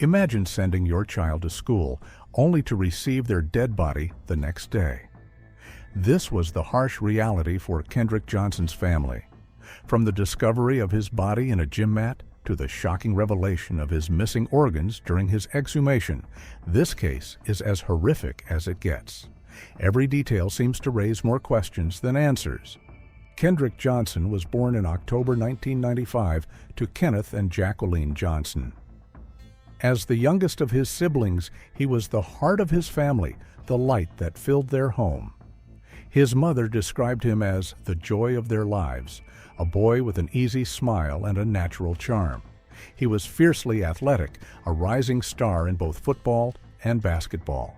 Imagine sending your child to school only to receive their dead body the next day. This was the harsh reality for Kendrick Johnson's family. From the discovery of his body in a gym mat to the shocking revelation of his missing organs during his exhumation, this case is as horrific as it gets. Every detail seems to raise more questions than answers. Kendrick Johnson was born in October 1995 to Kenneth and Jacqueline Johnson. As the youngest of his siblings, he was the heart of his family, the light that filled their home. His mother described him as the joy of their lives, a boy with an easy smile and a natural charm. He was fiercely athletic, a rising star in both football and basketball.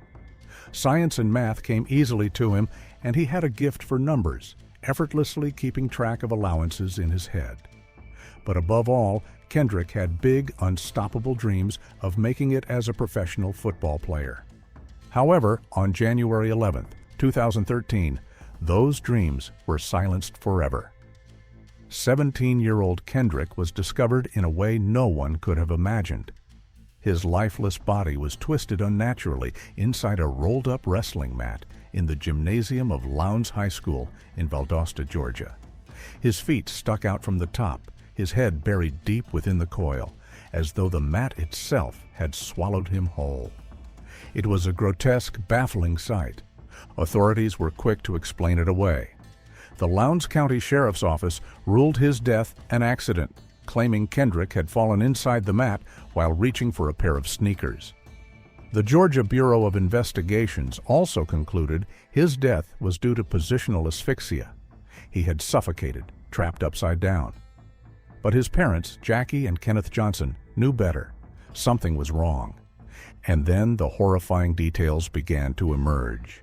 Science and math came easily to him, and he had a gift for numbers, effortlessly keeping track of allowances in his head. But above all, Kendrick had big, unstoppable dreams of making it as a professional football player. However, on January 11, 2013, those dreams were silenced forever. 17-year-old Kendrick was discovered in a way no one could have imagined. His lifeless body was twisted unnaturally inside a rolled-up wrestling mat in the gymnasium of Lowndes High School in Valdosta, Georgia. His feet stuck out from the top, his head buried deep within the coil, as though the mat itself had swallowed him whole. It was a grotesque, baffling sight. Authorities were quick to explain it away. The Lowndes County Sheriff's Office ruled his death an accident, claiming Kendrick had fallen inside the mat while reaching for a pair of sneakers. The Georgia Bureau of Investigations also concluded his death was due to positional asphyxia. He had suffocated, trapped upside down. But his parents, Jackie and Kenneth Johnson, knew better. Something was wrong. And then the horrifying details began to emerge.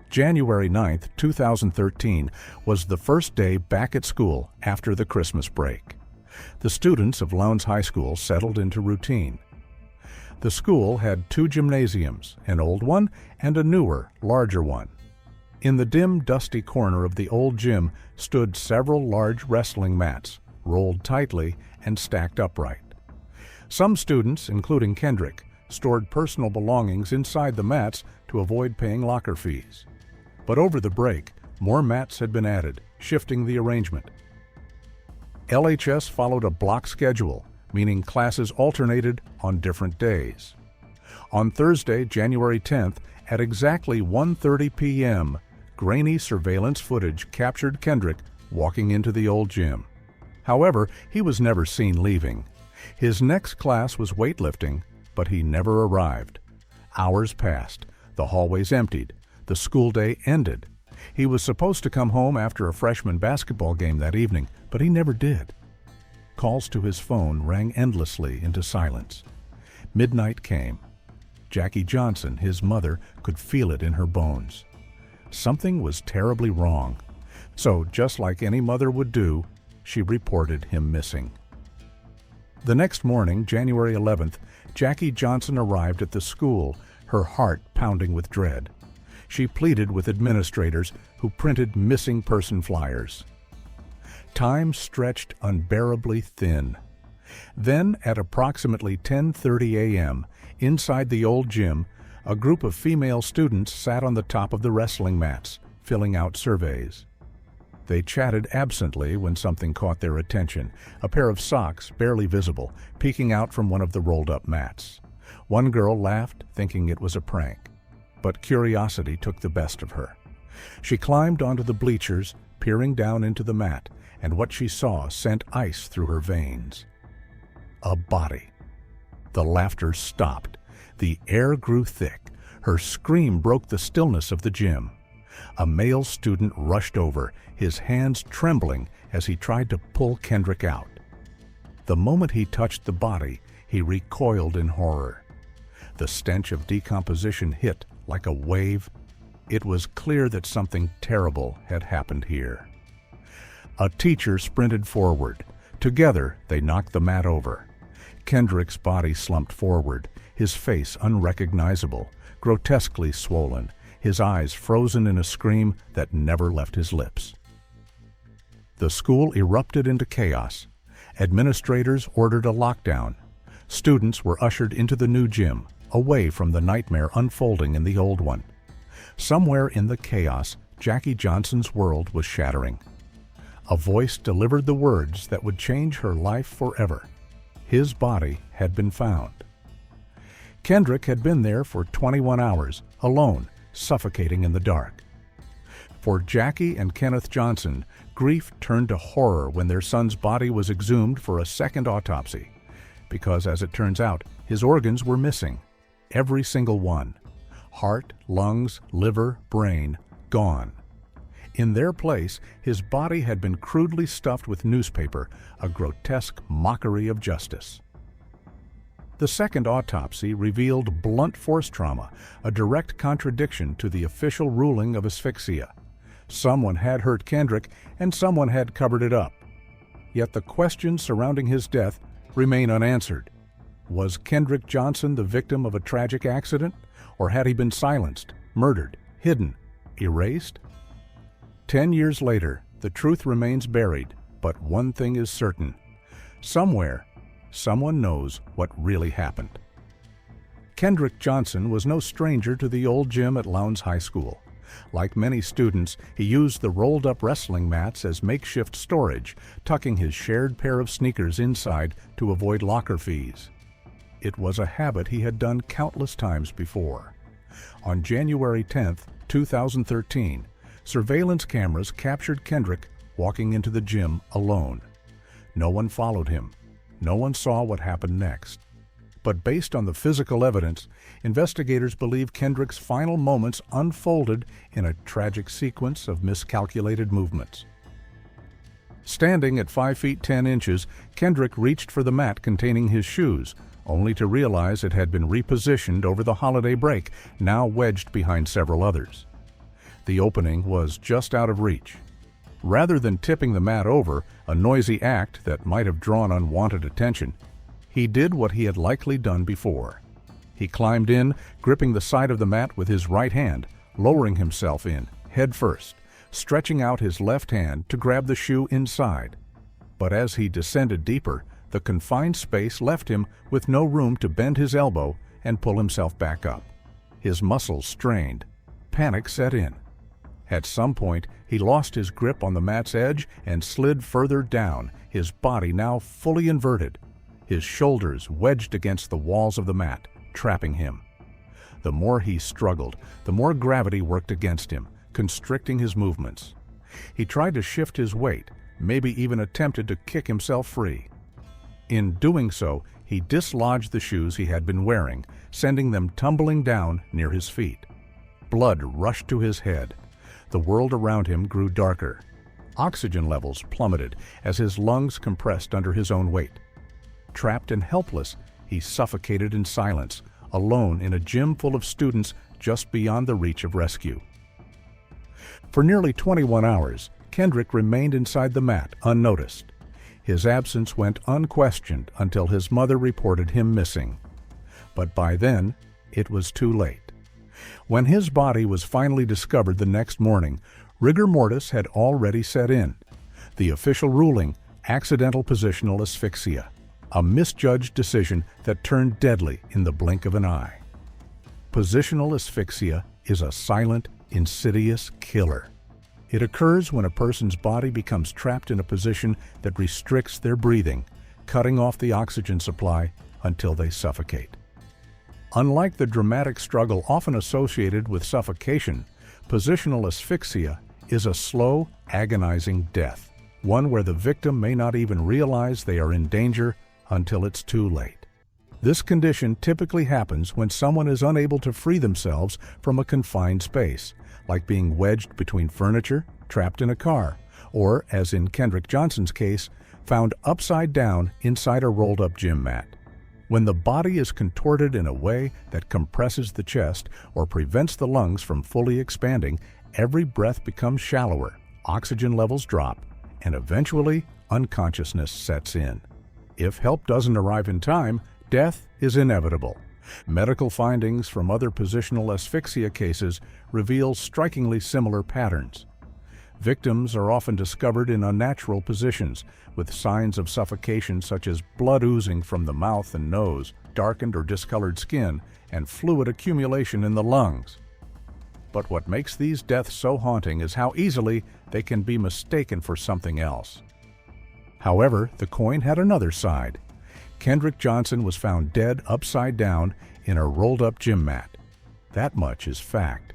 January 9, 2013, was the first day back at school after the Christmas break. The students of Lowndes High School settled into routine. The school had two gymnasiums, an old one and a newer, larger one. In the dim, dusty corner of the old gym stood several large wrestling mats, rolled tightly and stacked upright. Some students, including Kendrick, stored personal belongings inside the mats to avoid paying locker fees. But over the break, more mats had been added, shifting the arrangement. LHS followed a block schedule, meaning classes alternated on different days. On Thursday, January 10th, at exactly 1:30 p.m., grainy surveillance footage captured Kendrick walking into the old gym. However, he was never seen leaving. His next class was weightlifting, but he never arrived. Hours passed, the hallways emptied, the school day ended. He was supposed to come home after a freshman basketball game that evening, but he never did. Calls to his phone rang endlessly into silence. Midnight came. Jackie Johnson, his mother, could feel it in her bones. Something was terribly wrong. So, just like any mother would do, she reported him missing. The next morning, January 11th, Jackie Johnson arrived at the school, her heart pounding with dread. She pleaded with administrators who printed missing person flyers. Time stretched unbearably thin. Then, at approximately 10:30 a.m., inside the old gym, a group of female students sat on the top of the wrestling mats, filling out surveys. They chatted absently when something caught their attention, a pair of socks, barely visible, peeking out from one of the rolled-up mats. One girl laughed, thinking it was a prank. But curiosity took the best of her. She climbed onto the bleachers, peering down into the mat, and what she saw sent ice through her veins. A body. The laughter stopped. The air grew thick. Her scream broke the stillness of the gym. A male student rushed over, his hands trembling as he tried to pull Kendrick out. The moment he touched the body, he recoiled in horror. The stench of decomposition hit like a wave. It was clear that something terrible had happened here. A teacher sprinted forward. Together, they knocked the mat over. Kendrick's body slumped forward, his face unrecognizable, grotesquely swollen, his eyes frozen in a scream that never left his lips. The school erupted into chaos. Administrators ordered a lockdown. Students were ushered into the new gym, away from the nightmare unfolding in the old one. Somewhere in the chaos, Jackie Johnson's world was shattering. A voice delivered the words that would change her life forever. His body had been found. Kendrick had been there for 21 hours, alone, suffocating in the dark. For Jackie and Kenneth Johnson, grief turned to horror when their son's body was exhumed for a second autopsy, because, as it turns out, his organs were missing. Every single one. Heart, lungs, liver, brain, gone. In their place, his body had been crudely stuffed with newspaper, a grotesque mockery of justice. The second autopsy revealed blunt force trauma, a direct contradiction to the official ruling of asphyxia. Someone had hurt Kendrick, and someone had covered it up. Yet the questions surrounding his death remain unanswered. Was Kendrick Johnson the victim of a tragic accident, or had he been silenced, murdered, hidden, erased? 10 years later, the truth remains buried, but one thing is certain. Somewhere, someone knows what really happened. Kendrick Johnson was no stranger to the old gym at Lowndes High School. Like many students, he used the rolled-up wrestling mats as makeshift storage, tucking his shared pair of sneakers inside to avoid locker fees. It was a habit he had done countless times before. On January 10, 2013, surveillance cameras captured Kendrick walking into the gym alone. No one followed him. No one saw what happened next. But based on the physical evidence, investigators believe Kendrick's final moments unfolded in a tragic sequence of miscalculated movements. Standing at 5 feet 10 inches, Kendrick reached for the mat containing his shoes, only to realize it had been repositioned over the holiday break, now wedged behind several others. The opening was just out of reach. Rather than tipping the mat over, a noisy act that might have drawn unwanted attention, he did what he had likely done before. He climbed in, gripping the side of the mat with his right hand, lowering himself in, head first, stretching out his left hand to grab the shoe inside. But as he descended deeper, the confined space left him with no room to bend his elbow and pull himself back up. His muscles strained. Panic set in. At some point, he lost his grip on the mat's edge and slid further down, his body now fully inverted, his shoulders wedged against the walls of the mat, trapping him. The more he struggled, the more gravity worked against him, constricting his movements. He tried to shift his weight, maybe even attempted to kick himself free. In doing so, he dislodged the shoes he had been wearing, sending them tumbling down near his feet. Blood rushed to his head. The world around him grew darker. Oxygen levels plummeted as his lungs compressed under his own weight. Trapped and helpless, he suffocated in silence, alone in a gym full of students just beyond the reach of rescue. For nearly 21 hours, Kendrick remained inside the mat, unnoticed. His absence went unquestioned until his mother reported him missing. But by then, it was too late. When his body was finally discovered the next morning, rigor mortis had already set in. The official ruling, accidental positional asphyxia, a misjudged decision that turned deadly in the blink of an eye. Positional asphyxia is a silent, insidious killer. It occurs when a person's body becomes trapped in a position that restricts their breathing, cutting off the oxygen supply until they suffocate. Unlike the dramatic struggle often associated with suffocation, positional asphyxia is a slow, agonizing death, one where the victim may not even realize they are in danger until it's too late. This condition typically happens when someone is unable to free themselves from a confined space, like being wedged between furniture, trapped in a car, or, as in Kendrick Johnson's case, found upside down inside a rolled-up gym mat. When the body is contorted in a way that compresses the chest or prevents the lungs from fully expanding, every breath becomes shallower, oxygen levels drop, and eventually unconsciousness sets in. If help doesn't arrive in time, death is inevitable. Medical findings from other positional asphyxia cases reveal strikingly similar patterns. Victims are often discovered in unnatural positions, with signs of suffocation such as blood oozing from the mouth and nose, darkened or discolored skin, and fluid accumulation in the lungs. But what makes these deaths so haunting is how easily they can be mistaken for something else. However, the coin had another side. Kendrick Johnson was found dead upside down in a rolled-up gym mat. That much is fact.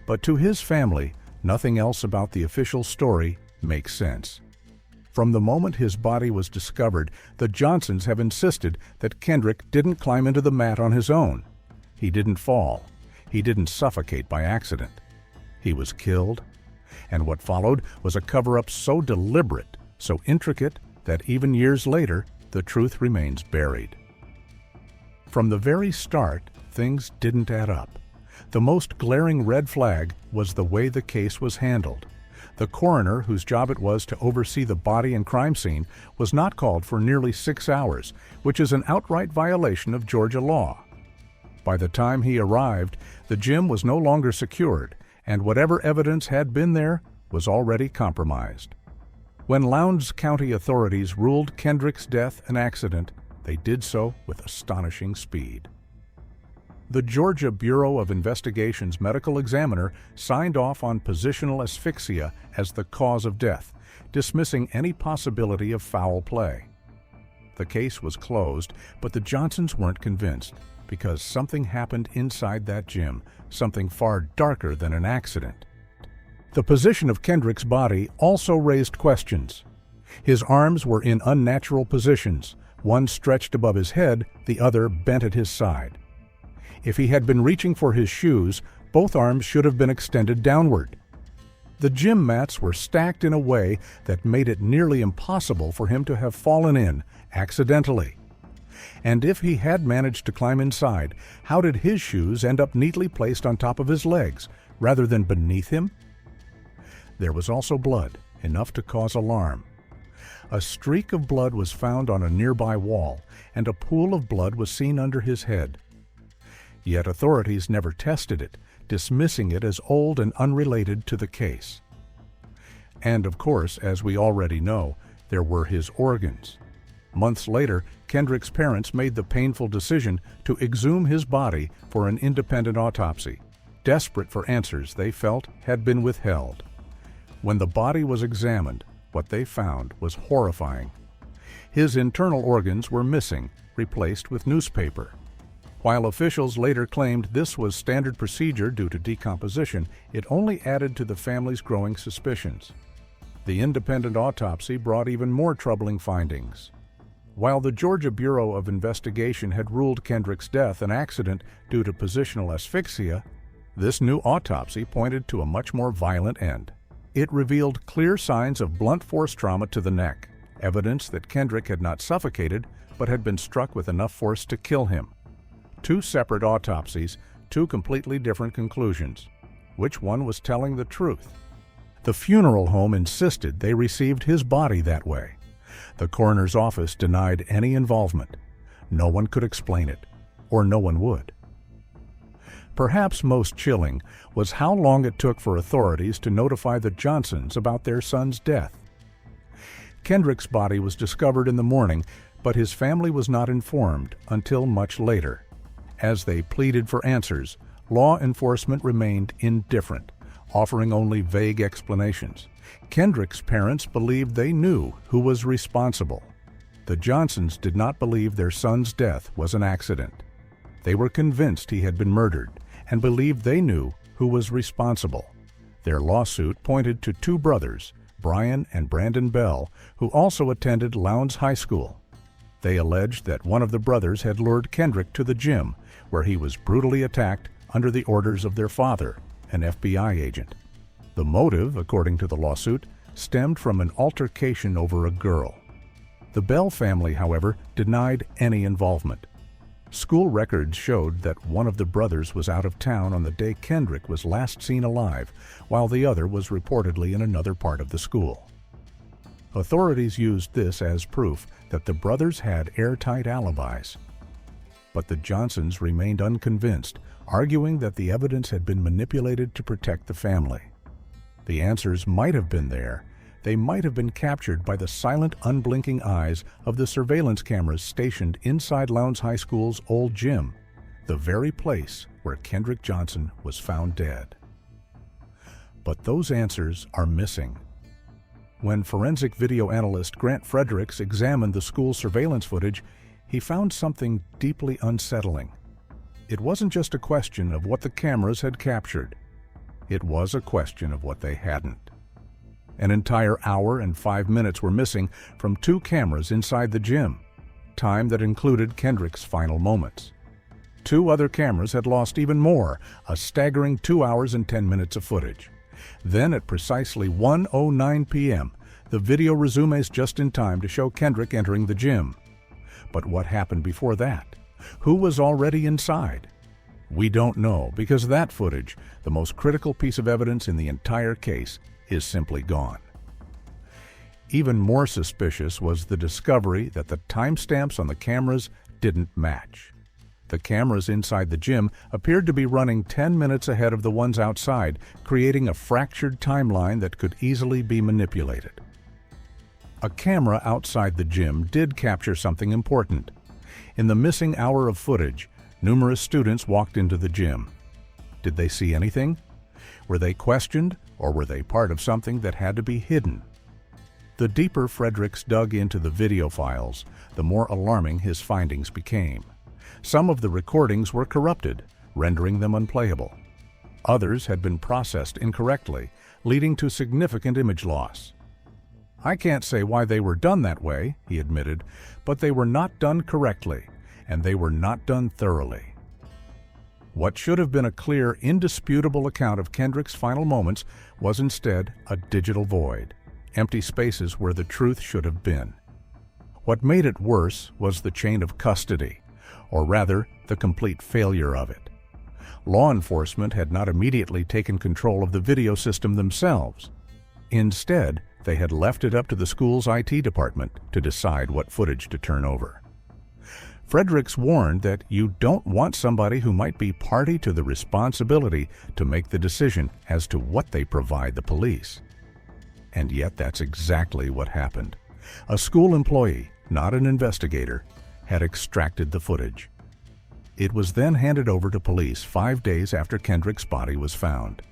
But to his family, nothing else about the official story makes sense. From the moment his body was discovered, the Johnsons have insisted that Kendrick didn't climb into the mat on his own. He didn't fall. He didn't suffocate by accident. He was killed. And what followed was a cover-up so deliberate, so intricate, that even years later, the truth remains buried. From the very start, things didn't add up. The most glaring red flag was the way the case was handled. The coroner, whose job it was to oversee the body and crime scene, was not called for nearly 6 hours, which is an outright violation of Georgia law. By the time he arrived, the gym was no longer secured, and whatever evidence had been there was already compromised. When Lowndes County authorities ruled Kendrick's death an accident, they did so with astonishing speed. The Georgia Bureau of Investigation's medical examiner signed off on positional asphyxia as the cause of death, dismissing any possibility of foul play. The case was closed, but the Johnsons weren't convinced, because something happened inside that gym, something far darker than an accident. The position of Kendrick's body also raised questions. His arms were in unnatural positions, one stretched above his head, the other bent at his side. If he had been reaching for his shoes, both arms should have been extended downward. The gym mats were stacked in a way that made it nearly impossible for him to have fallen in accidentally. And if he had managed to climb inside, how did his shoes end up neatly placed on top of his legs, rather than beneath him? There was also blood, enough to cause alarm. A streak of blood was found on a nearby wall, and a pool of blood was seen under his head. Yet authorities never tested it, dismissing it as old and unrelated to the case. And of course, as we already know, there were his organs. Months later, Kendrick's parents made the painful decision to exhume his body for an independent autopsy, desperate for answers they felt had been withheld. When the body was examined, what they found was horrifying. His internal organs were missing, replaced with newspaper. While officials later claimed this was standard procedure due to decomposition, it only added to the family's growing suspicions. The independent autopsy brought even more troubling findings. While the Georgia Bureau of Investigation had ruled Kendrick's death an accident due to positional asphyxia, this new autopsy pointed to a much more violent end. It revealed clear signs of blunt force trauma to the neck, evidence that Kendrick had not suffocated but had been struck with enough force to kill him. 2 separate autopsies, 2 completely different conclusions. Which one was telling the truth? The funeral home insisted they received his body that way. The coroner's office denied any involvement. No one could explain it, or no one would. Perhaps most chilling was how long it took for authorities to notify the Johnsons about their son's death. Kendrick's body was discovered in the morning, but his family was not informed until much later. As they pleaded for answers, law enforcement remained indifferent, offering only vague explanations. Kendrick's parents believed they knew who was responsible. The Johnsons did not believe their son's death was an accident. They were convinced he had been murdered and believed they knew who was responsible. Their lawsuit pointed to 2 brothers, Brian and Brandon Bell, who also attended Lowndes High School. They alleged that one of the brothers had lured Kendrick to the gym, where he was brutally attacked under the orders of their father, an FBI agent. The motive, according to the lawsuit, stemmed from an altercation over a girl. The Bell family, however, denied any involvement. School records showed that one of the brothers was out of town on the day Kendrick was last seen alive, while the other was reportedly in another part of the school. Authorities used this as proof that the brothers had airtight alibis. But the Johnsons remained unconvinced, arguing that the evidence had been manipulated to protect the family. The answers might have been there. They might have been captured by the silent, unblinking eyes of the surveillance cameras stationed inside Lowndes High School's old gym, the very place where Kendrick Johnson was found dead. But those answers are missing. When forensic video analyst Grant Fredericks examined the school surveillance footage, he found something deeply unsettling. It wasn't just a question of what the cameras had captured. It was a question of what they hadn't. An entire hour and 5 minutes were missing from 2 cameras inside the gym, time that included Kendrick's final moments. 2 other cameras had lost even more, a staggering 2 hours and 10 minutes of footage. Then at precisely 1:09 p.m., the video resumes just in time to show Kendrick entering the gym. But what happened before that? Who was already inside? We don't know, because that footage, the most critical piece of evidence in the entire case, is simply gone. Even more suspicious was the discovery that the timestamps on the cameras didn't match. The cameras inside the gym appeared to be running 10 minutes ahead of the ones outside, creating a fractured timeline that could easily be manipulated. A camera outside the gym did capture something important. In the missing hour of footage, numerous students walked into the gym. Did they see anything? Were they questioned, or were they part of something that had to be hidden? The deeper Fredericks dug into the video files, the more alarming his findings became. Some of the recordings were corrupted, rendering them unplayable. Others had been processed incorrectly, leading to significant image loss. "I can't say why they were done that way," he admitted, "but they were not done correctly, and they were not done thoroughly." What should have been a clear, indisputable account of Kendrick's final moments was instead a digital void, empty spaces where the truth should have been. What made it worse was the chain of custody, or rather, the complete failure of it. Law enforcement had not immediately taken control of the video system themselves. Instead, they had left it up to the school's IT department to decide what footage to turn over. Fredericks warned that you don't want somebody who might be party to the responsibility to make the decision as to what they provide the police. And yet that's exactly what happened. A school employee, not an investigator, had extracted the footage. It was then handed over to police 5 days after Kendrick's body was found.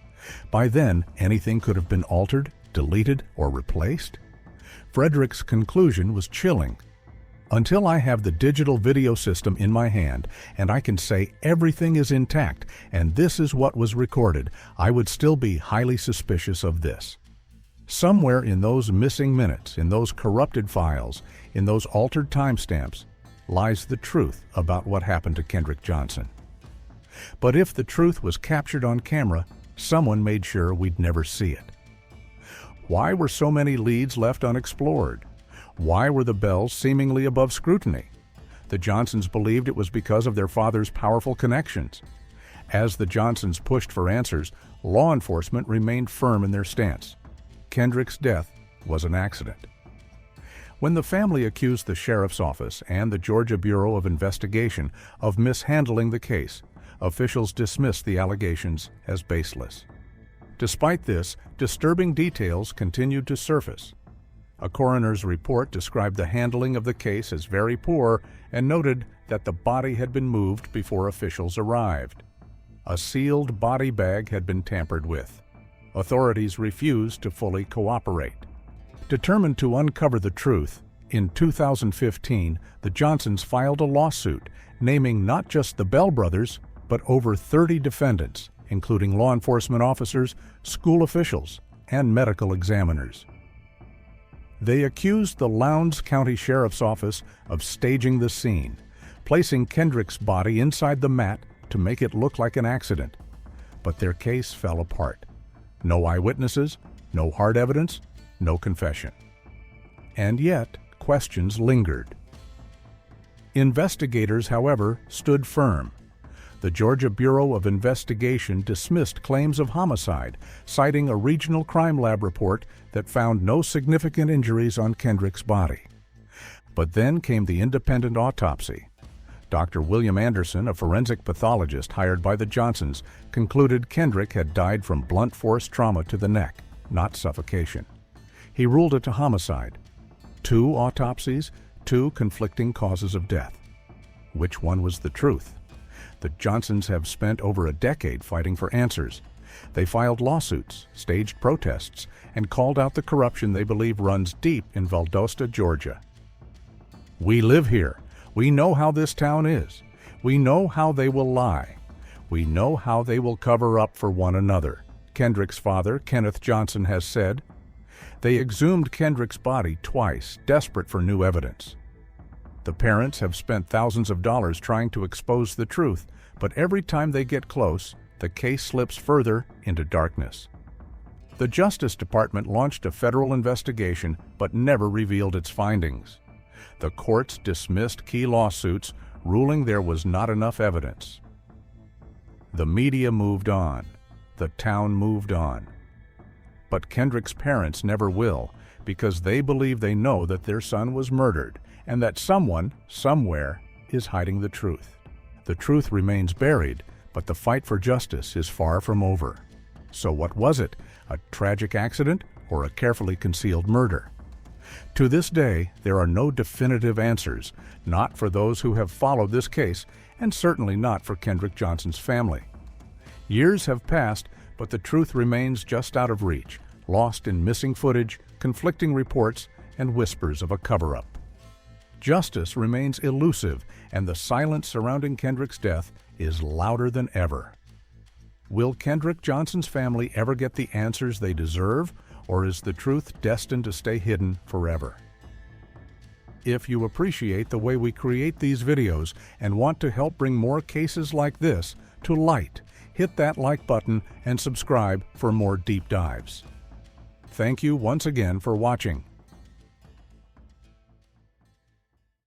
By then, anything could have been altered, deleted, or replaced? Fredericks' conclusion was chilling. Until I have the digital video system in my hand and I can say everything is intact and this is what was recorded, I would still be highly suspicious of this. Somewhere in those missing minutes, in those corrupted files, in those altered timestamps, lies the truth about what happened to Kendrick Johnson. But if the truth was captured on camera, someone made sure we'd never see it. Why were so many leads left unexplored? Why were the Bells seemingly above scrutiny? The Johnsons believed it was because of their father's powerful connections. As the Johnsons pushed for answers, law enforcement remained firm in their stance. Kendrick's death was an accident. When the family accused the sheriff's office and the Georgia Bureau of Investigation of mishandling the case, officials dismissed the allegations as baseless. Despite this, disturbing details continued to surface. A coroner's report described the handling of the case as very poor and noted that the body had been moved before officials arrived. A sealed body bag had been tampered with. Authorities refused to fully cooperate. Determined to uncover the truth, in 2015, the Johnsons filed a lawsuit naming not just the Bell brothers, but over 30 defendants, including law enforcement officers, school officials, and medical examiners. They accused the Lowndes County Sheriff's Office of staging the scene, placing Kendrick's body inside the mat to make it look like an accident. But their case fell apart. No eyewitnesses, no hard evidence, no confession. And yet, questions lingered. Investigators, however, stood firm. The Georgia Bureau of Investigation dismissed claims of homicide, citing a regional crime lab report that found no significant injuries on Kendrick's body. But then came the independent autopsy. Dr. William Anderson, a forensic pathologist hired by the Johnsons, concluded Kendrick had died from blunt force trauma to the neck, not suffocation. He ruled it a homicide. 2 autopsies, 2 conflicting causes of death. Which one was the truth? The Johnsons have spent over a decade fighting for answers. They filed lawsuits, staged protests, and called out the corruption they believe runs deep in Valdosta, Georgia. We live here. We know how this town is. We know how they will lie. We know how they will cover up for one another, Kendrick's father, Kenneth Johnson, has said. They exhumed Kendrick's body twice, desperate for new evidence. The parents have spent thousands of dollars trying to expose the truth, but every time they get close, the case slips further into darkness. The Justice Department launched a federal investigation but never revealed its findings. The courts dismissed key lawsuits, ruling there was not enough evidence. The media moved on. The town moved on. But Kendrick's parents never will, because they believe they know that their son was murdered and that someone, somewhere, is hiding the truth. The truth remains buried, but the fight for justice is far from over. So what was it? A tragic accident or a carefully concealed murder? To this day, there are no definitive answers, not for those who have followed this case, and certainly not for Kendrick Johnson's family. Years have passed, but the truth remains just out of reach, lost in missing footage, conflicting reports, and whispers of a cover-up. Justice remains elusive, and the silence surrounding Kendrick's death is louder than ever. Will Kendrick Johnson's family ever get the answers they deserve, or is the truth destined to stay hidden forever? If you appreciate the way we create these videos and want to help bring more cases like this to light, hit that like button and subscribe for more deep dives. Thank you once again for watching.